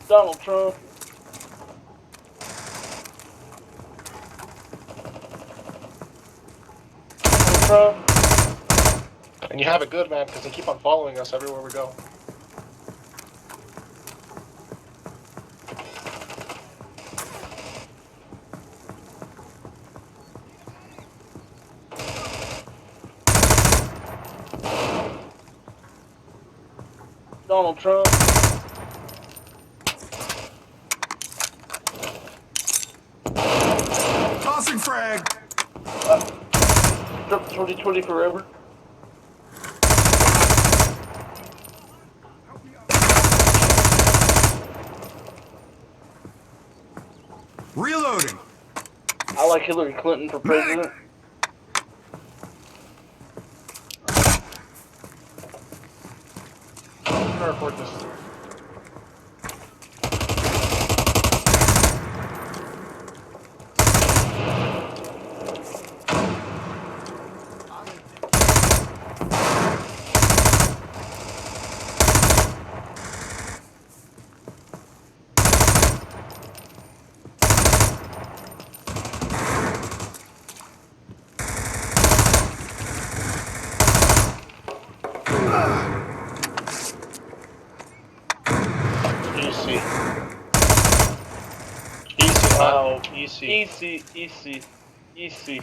Donald Trump. Donald Trump. And you have it good, man, because they keep on following us everywhere we go. Donald Trump. Tossing frag. Trump 2020 forever. Reloading. I like Hillary Clinton for president. I'm gonna report this. Easy. Easy, Wow. Easy. Easy, easy, easy.